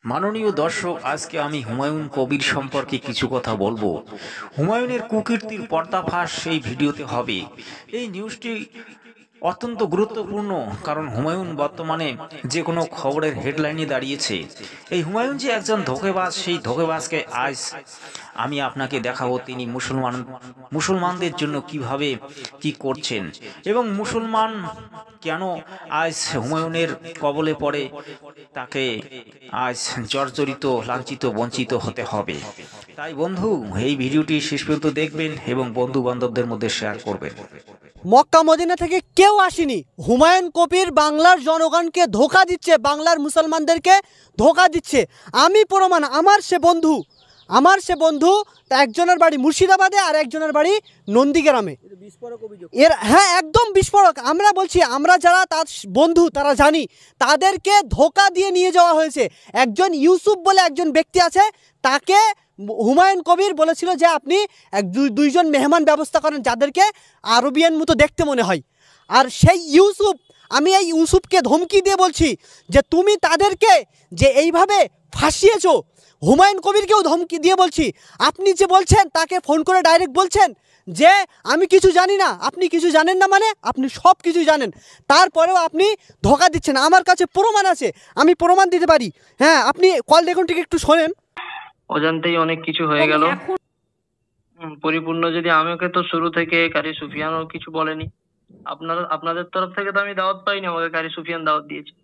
মাননীয় দর্শক, আজকে আমি হুমায়ুন কবির সম্পর্কে কিছু কথা বলবো। হুমায়ুনের কুকীর্তির পর্দাফাঁস এই ভিডিওতে হবে। এই নিউজটি অত্যন্ত গুরুত্বপূর্ণ, কারণ হুমায়ুন বর্তমানে যে কোনো খবরের হেডলাইনে দাঁড়িয়েছে। এই হুমায়ুন যে একজন ধোঁকেবাজ, সেই ধোঁকেবাজকে আজ আমি আপনাকে দেখাবো তিনি মুসলমানদের জন্য কিভাবে কি করছেন, এবং মুসলমান কেন আজ হুমায়ুনের কবলে পড়ে তাকে আজ জর্জরিত, লাঞ্ছিত, বঞ্চিত হতে হবে। তাই বন্ধু, এই ভিডিওটি শেষ পর্যন্ত দেখবেন এবং বন্ধু বান্ধবদের মধ্যে শেয়ার করবেন। মক্কা মদিনা থেকে কেউ আসেনি। হুমায়ুন কবির বাংলার জনগণকে ধোঁকা দিচ্ছে, বাংলার মুসলমানদেরকে ধোঁকা দিচ্ছে। আমি প্রমাণ, আমার সে বন্ধু একজনের বাড়ি মুর্শিদাবাদে আর একজনের বাড়ি নন্দীগ্রামে। হ্যাঁ, একদম বিস্ফোরক। আমরা বলছি, আমরা যারা তার বন্ধু তারা জানি তাদেরকে ধোঁকা দিয়ে নিয়ে যাওয়া হয়েছে। একজন ইউসুফ বলে একজন ব্যক্তি আছে, তাকে হুমায়ুন কবির বলেছিল যে আপনি দুইজন মেহমান ব্যবস্থা করেন যাদেরকে আরবিয়ান মতো দেখতে মনে হয়। আর সেই ইউসুফ, আমি এই ইউসুফকে ধমকি দিয়ে বলছি যে তুমি তাদেরকে যে এইভাবে ফাঁসিয়েছো। হুমায়ুন কবিরকেও ধমকি দিয়ে বলছি, আপনি যে বলছেন তাকে ফোন করে ডাইরেক্ট বলছেন যে আমি কিছু জানি না। আপনি কিছু জানেন না মানে আপনি সব কিছু জানেন, তারপরেও আপনি ধোঁকা দিচ্ছেন। আমার কাছে প্রমাণ আছে, আমি প্রমাণ দিতে পারি। হ্যাঁ, আপনি কল রেকর্ডিং একটু শোনেন। অজান্তেই অনেক কিছু হয়ে গেল পরিপূর্ণ। যদি আমাকে তো শুরু থেকে কারি সুফিয়ানও কিছু বলেনি, আপনাদের তরফ থেকে তো আমি দাওয়াত পাইনি। আমাকে কারি সুফিয়ান দাওয়াত দিয়েছে,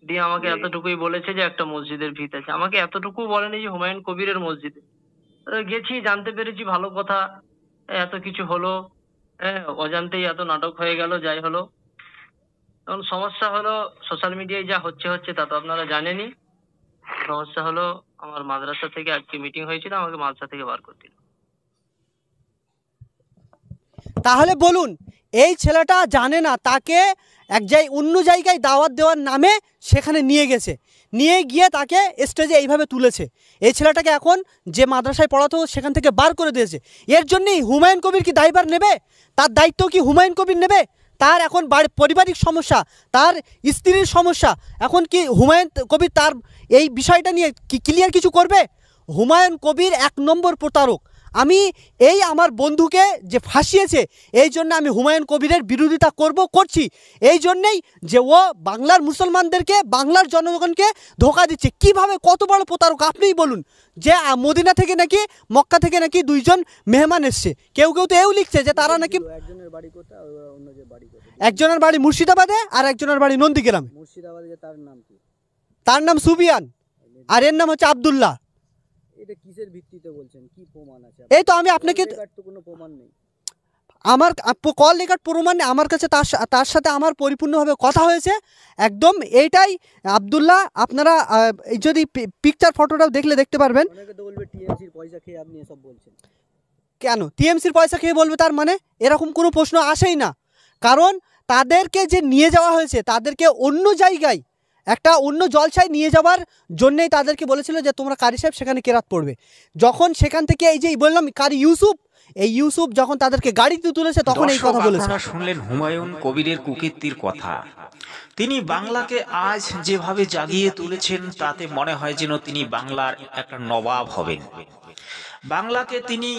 দিয়ে আমাকে এতটুকুই বলেছে যে একটা মসজিদের ভিত আছে। আমাকে এতটুকু বলেনি যে হুমায়ুন কবিরের মসজিদে গেছি, জানতে পেরেছি, ভালো কথা। এত কিছু হলো, অজান্তেই এত নাটক হয়ে গেল। যাই হলো, এখন সমস্যা হলো সোশ্যাল মিডিয়ায় যা হচ্ছে তা তো আপনারা জানেনই। সমস্যা হলো আমার মাদ্রাসা থেকে আজকে মিটিং হয়েছিল, আমাকে মাদ্রাসা থেকে বার করে দিল। তাহলে বলুন, এই ছেলেটা জানে না তাকে অন্য জায়গায় দাওয়াত দেওয়ার নামে সেখানে নিয়ে গেছে, নিয়ে গিয়ে তাকে স্টেজে এইভাবে তুলেছে। এই ছেলেটাকে এখন যে মাদ্রাসায় পড়াতো সেখান থেকে বার করে দিয়েছে। এর জন্যই হুমায়ুন কবির কি দায়ভার নেবে? তার দায়িত্ব কি হুমায়ুন কবির নেবে? তার এখন পারিবারিক সমস্যা, তার স্ত্রীর সমস্যা, এখন কি হুমায়ুন কবির তার এই বিষয়টা নিয়ে কি ক্লিয়ার কিছু করবে? হুমায়ুন কবির এক নম্বর প্রতারক। আমি এই আমার বন্ধুকে যে ফাঁসিয়েছে, এই জন্য আমি হুমায়ুন কবিরের বিরোধিতা করছি। এই জন্যেই যে ও বাংলার মুসলমানদেরকে, বাংলার জনগণকে ধোঁকা দিচ্ছে। কিভাবে, কত বড় প্রতারক আপনিই বলুন। যে মদিনা থেকে নাকি, মক্কা থেকে নাকি দুইজন মেহমান এসছে। কেউ তো এও লিখছে যে তারা নাকি, একজনের বাড়ি মুর্শিদাবাদে আর একজনের বাড়ি নন্দীগ্রামে। তার নাম সুবিয়ান আর এর নাম হচ্ছে আব্দুল্লাহ। এটা কিসের ভিত্তিতে বলছেন? কি প্রমাণ আছে? এই তো আমি আপনাকে, তো কোনো প্রমাণ নেই আমার কল রেকর্ড প্রমাণ নেই আমার কাছে। তার সাথে আমার পরিপূর্ণভাবে কথা হয়েছে একদম। এইটাই আব্দুল্লাহ। আপনারা যদি পিকচার ফটোটাও দেখতে পারবেন। অনেকে তো বলবে টিএমসির পয়সা খেয়ে আপনি এসব বলছেন। কেন টিএমসির পয়সা খেয়ে বলবে? তার মানে এরকম কোনো প্রশ্ন আসেই না। কারণ তাদেরকে যে নিয়ে যাওয়া হয়েছে, তাদেরকে অন্য জায়গায় একটা অন্য জলসায় নিয়ে যাওয়ার জন্যেই তাদেরকে বলেছিল যে তোমরা কারি সাহেব সেখানে কেরাত পড়বে। যখন সেখান থেকে এই যে বললাম কারি ইউসুফ, এই ইউসুফ যখন তাদেরকে গাড়িতে তুলেছে তখন এই কথা বলেছে। আপনারা শুনলেন হুমায়ুন কবিরের কুকীর্তির কথা। তিনি বাংলাকে আজ যেভাবে জাগিয়ে তুলেছেন, তাতে মনে হয় যেন তিনি বাংলার একটা নবাব হবেন। বাংলাকে তিনি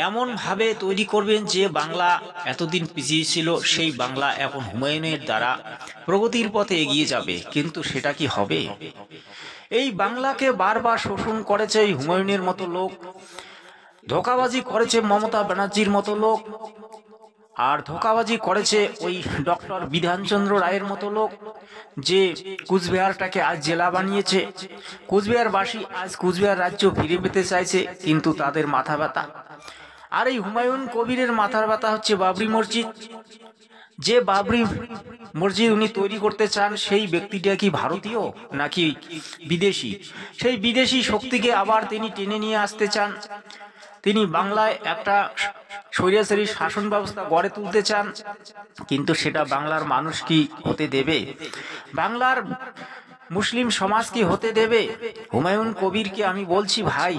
এমনভাবে তৈরি করবেন যে বাংলা এতদিন পিছিয়ে ছিল, সেই বাংলা এখন হুমায়ুনের দ্বারা প্রগতির পথে এগিয়ে যাবে। কিন্তু সেটা কি হবে? এই বাংলাকে বারবার শোষণ করেছে এই হুমায়ুনের মতো লোক, ধোঁকাবাজি করেছে মমতা ব্যানার্জির মতো লোক, আর ধোঁকাবাজি করেছে ওই ডক্টর বিধানচন্দ্র রায়ের মতো লোক, যে কুচবিহারটাকে আজ জেলা বানিয়েছে। কুচবিহারবাসী আজ কুচবিহার রাজ্য ফিরে পেতে চাইছে, কিন্তু তাদের মাথা ব্যথা। আর এই হুমায়ুন কবিরের মাথার ব্যথা হচ্ছে বাবরি মসজিদ। যে বাবরি মসজিদ উনি তৈরি করতে চান, সেই ব্যক্তিটা কি ভারতীয় নাকি বিদেশি? সেই বিদেশি শক্তিকে আবার তিনি টেনে নিয়ে আসতে চান। তিনি বাংলায় একটা স্বৈরাচারী শাসন ব্যবস্থা গড়ে তুলতে চান, কিন্তু সেটা বাংলার মানুষ কি হতে দেবে? বাংলার মুসলিম সমাজ কি হতে দেবে? হুমায়ুন কবিরকে আমি বলছি, ভাই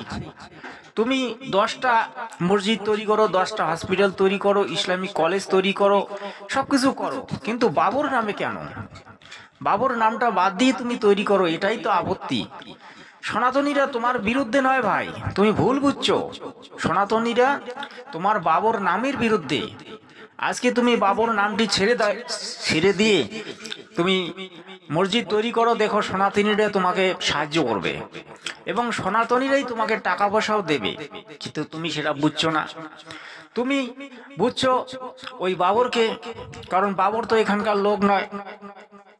তুমি 10টা মসজিদ তৈরি করো, 10টা হসপিটাল তৈরি করো, ইসলামিক কলেজ তৈরি করো, সবকিছু করো, কিন্তু বাবর নামে কেন? বাবর নামটা বাদ দিয়ে তুমি তৈরি করো, এটাই তো আপত্তি। সনাতনীরা তোমার বিরুদ্ধে নয় ভাই, তুমি ভুল বুঝছো। সনাতনীরা তোমার বাবর নামের বিরুদ্ধে। আজকে তুমি বাবর নামটি ছেড়ে দিয়ে তুমি মসজিদ তৈরি করো, দেখো সনাতনীরা তোমাকে সাহায্য করবে এবং সনাতনীরাই তোমাকে টাকা পয়সাও দেবে, কিন্তু তুমি সেটা বুঝছো না। তুমি বুঝছো ওই বাবরকে, কারণ বাবর তো এখানকার লোক নয়।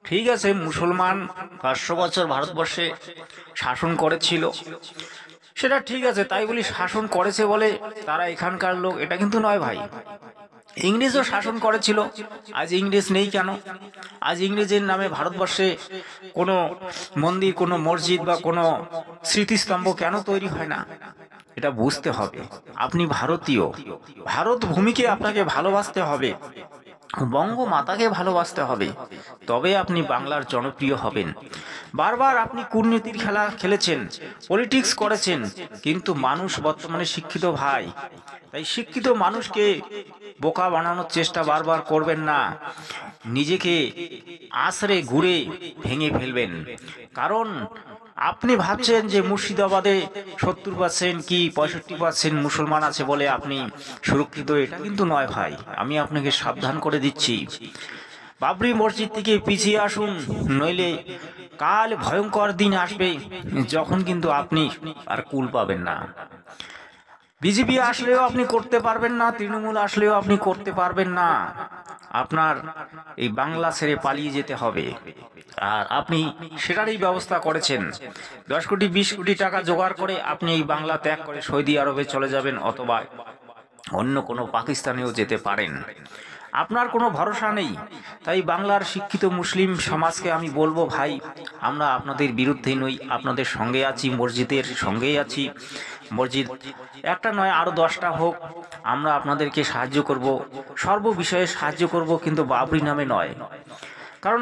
ঠিক আছে, মুসলমান 500 বছর ভারতবর্ষে শাসন করেছিল, সেটা ঠিক আছে, তাই বলি শাসন করেছে বলে তারা এখানকার লোক, এটা কিন্তু নয় ভাই। ইংরেজও শাসন করেছিল, আজ ইংরেজ নেই কেন? আজ ইংরেজের নামে ভারতবর্ষে কোনো মন্দির, কোনো মসজিদ বা কোনো স্মৃতিস্তম্ভ কেন তৈরি হয় না? এটা বুঝতে হবে। আপনি ভারতীয়, ভারত ভূমিকে আপনাকে ভালোবাসতে হবে, বঙ্গমাতাকে ভালোবাসতে হবে, তবে আপনি বাংলার জনপ্রিয় হবেন। বারবার আপনি কূটনীতির খেলা খেলেছেন, পলিটিক্স করেছেন, কিন্তু মানুষ বর্তমানে শিক্ষিত ভাই, তাই শিক্ষিত মানুষকে বোকা বানানোর চেষ্টা বারবার করবেন না। নিজেকে আছড়ে ঘুরে ভেঙে ফেলবেন, কারণ আপনি ভাবছেন যে মুর্শিদাবাদে 70% কি 65% মুসলমান আছে বলে আপনি সুরক্ষিত, এটা কিন্তু নয় ভাই। আমি আপনাকে সাবধান করে দিচ্ছি, বাবরি মসজিদ থেকে পিছিয়ে আসুন, নইলে কাল ভয়ঙ্কর দিন আসবে যখন কিন্তু আপনি আর কুল পাবেন না। বিজেপি আসলেও আপনি করতে পারবেন না, তৃণমূল আসলেও আপনি করতে পারবেন না। আপনার এই বাংলা ছেড়ে পালিয়ে যেতে হবে, আর আপনি সেটারই ব্যবস্থা করেছেন। 10 কোটি 20 কোটি টাকা জোগাড় করে আপনি এই বাংলা ত্যাগ করে সৌদি আরবে চলে যাবেন, অথবা অন্য কোনো পাকিস্তানেও যেতে পারেন। আপনার কোনো ভরসা নেই। তাই বাংলার শিক্ষিত মুসলিম সমাজকে আমি বলবো, ভাই আমরা আপনাদের বিরুদ্ধে নই, আপনাদের সঙ্গে আছি, মসজিদের সঙ্গেই আছি। মসজিদ একটা নয়, আরও 10টা হোক, আমরা আপনাদেরকে সাহায্য করব, সর্ব বিষয়ে সাহায্য করব, কিন্তু বাবরি নামে নয়। কারণ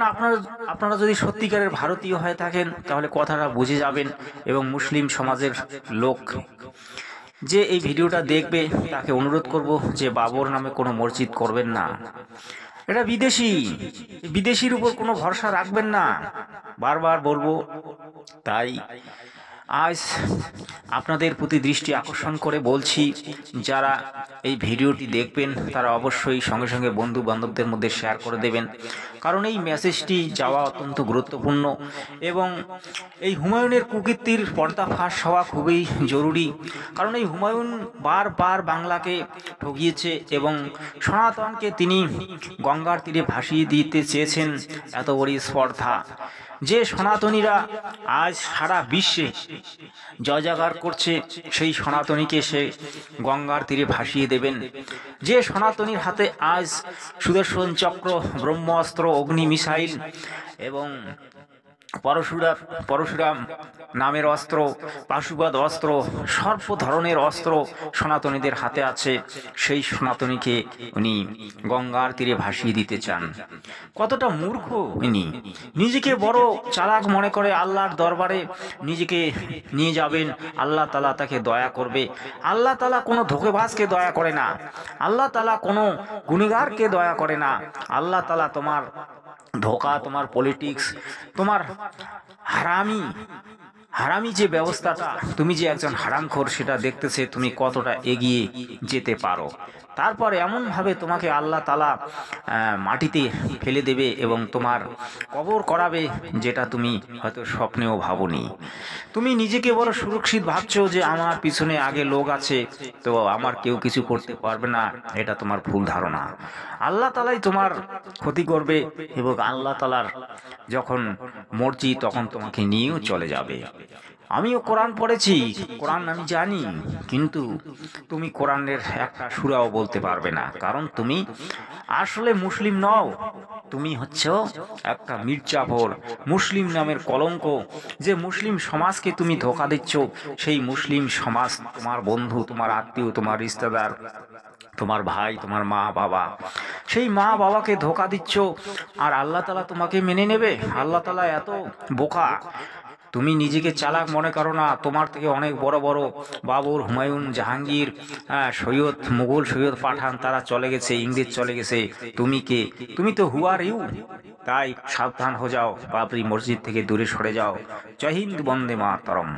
আপনারা যদি সত্যিকারের ভারতীয় হয়ে থাকেন তাহলে কথাটা বুঝে যাবেন, এবং মুসলিম সমাজের লোক যে এই ভিডিওটা দেখবে তাকে অনুরোধ করব যে বাবর নামে কোনো মসজিদ করবেন না। এটা বিদেশির উপর কোনো ভরসা রাখবেন না, বারবার বলবো। তাই আজ আপনাদের প্রতি দৃষ্টি আকর্ষণ করে বলছি, যারা এই ভিডিওটি দেখবেন তারা অবশ্যই সঙ্গে সঙ্গে বন্ধু বান্ধবদের মধ্যে শেয়ার করে দেবেন, কারণ এই মেসেজটি যাওয়া অত্যন্ত গুরুত্বপূর্ণ এবং এই হুমায়ুনের কুকীর্তির পর্দাফাঁস হওয়া খুবই জরুরি। কারণ এই হুমায়ুন বারবার বাংলাকে ঠকিয়েছে এবং সনাতনকে তিনি গঙ্গার তীরে ভাসিয়ে দিতে চেয়েছেন। এত বড় স্পর্ধা যে সনাতনীরা আজ সারা বিশ্বে জয়জাগার করছে, সেই সনাতনীকে সে গঙ্গার তীরে ভাসিয়ে দেবেন। যে সনাতনীর হাতে আজ সুদর্শন চক্র, ব্রহ্মাস্ত্র, অগ্নি মিসাইল এবং পরশুরাম নামের অস্ত্র, পাশুপাত অস্ত্র, সর্ব ধরনের অস্ত্র সনাতনীদের হাতে আছে, সেই সনাতনীকে উনি গঙ্গার তীরে ভাসিয়ে দিতে চান। কতটা মূর্খ ইনি! নিজেকে বড় চালাক মনে করে আল্লাহর দরবারে নিজেকে নিয়ে যাবেন, আল্লাহ তাআলা তাকে দয়া করবে। আল্লাহ তাআলা কোনো ধোঁকেবাজকে দয়া করে না, আল্লাহ তাআলা কোনো গুণীগারকে দয়া করে না। আল্লাহ তাআলা তোমার ধোঁকা, তোমার পলিটিক্স, তোমার হারামি যে ব্যবস্থাটা, তুমি যে একজন হারামখোর সেটা দেখতেছে তুমি কতটা এগিয়ে যেতে পারো। তারপর এমনভাবে তোমাকে আল্লাহ তাআলা মাটিতে ফেলে দেবে এবং তোমার কবর করাবে, যেটা তুমি হয়তো স্বপ্নেও ভাবনি। তুমি নিজেকে বড় সুরক্ষিত ভাবছো যে আমার পিছনে আগে লোক আছে, তো আমার কেউ কিছু করতে পারবে না, এটা তোমার ভুল ধারণা। আল্লাহ তাআলাই তোমার ক্ষতি করবে এবং আল্লাহ তাআলার যখন মর্জি তখন তোমাকে নিয়েও চলে যাবে। আমিও কোরআন পড়েছি, কোরআন আমি জানি, কিন্তু তুমি কোরআনের একটা সূরাও বলতে পারবে না, কারণ তুমি আসলে মুসলিম নও। তুমি হচ্ছ একটা মির্জাফর, মুসলিম নামের কলঙ্ক। যে মুসলিম সমাজকে তুমি ধোঁকা দিচ্ছ, সেই মুসলিম সমাজ তোমার বন্ধু, তোমার আত্মীয়, তোমার রিশতেদার, তোমার ভাই, তোমার মা বাবা, সেই মা বাবাকে ধোঁকা দিচ্ছ। আর আল্লাহ তাআলা তোমাকে মেনে নেবে? আল্লাহ তাআলা এত বোকা, তুমি নিজেকে চালাক মনে করো না, তোমার থেকে অনেক বড় বড় বাবর, হুমায়ুন, জাহাঙ্গীর, সৈয়দ, মুঘল সৈয়দ পাঠান তারা চলে গেছে, ইংরেজ চলে গেছে। তুমি কে? তুমি তো হু আর ইউ। তাই সাবধান হয়ে যাও, বাবরি মসজিদ থেকে দূরে সরে যাও। জয় হিন্দ, বন্দে মাতরম।